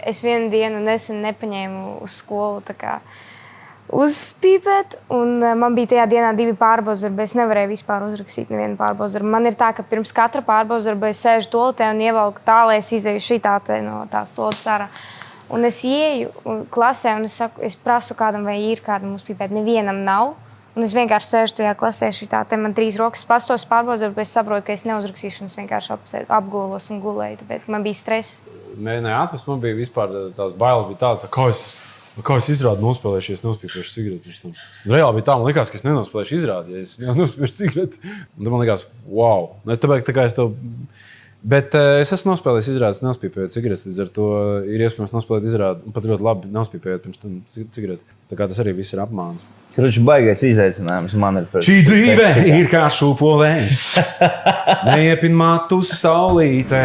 es vienu dienu nesen nepaņēmu uz skolu uzpīpēt, un man bija tajā dienā 2 pārbaudas darbi. Es nevarēju vispār uzrakstīt nevienu pārbaudas darbu. Man ir tā, ka pirms katra pārbaudas darba es sēžu toaletē un ievelku tā, lai es izēju šitā no tās toaletes ārā. Un es ieju klasē un es prasu kādam, vai ir kādam uzpīpēt. Nevienam nav. Un es vienkārši sēžu tajā klasē šitā, te man 3 rokas pastos pārbaudas darbu, bet es saprotu, ka es neuzrakstīšu un es vienkārši apgulos un gulēju, tāpēc man bija stress. Nē, atpēc man bija vispār tās bailes, bija tādas, kā es izrādu nospēlēšu, ja es nospīpēšu cigareti. Reāli bija tā, man likās, ka es nenospēlēšu izrādi, ja es nospīpēšu cigareti. Un tad man likās, wow. Tāpēc, tā kā es tev... Bet es esmu nospēlējis izrādes, nospīpējot cigaretes. Līdz ar to ir iespējams nospēlēt izrādi un pat ļoti labi nospīpējot pirms tam cigareti. Tā kā tas arī viss ir apmāns. Kruči baigais izaicinājums man ir. Šī dzīve ir kā šūpolējs. Neiepin matu saulītē.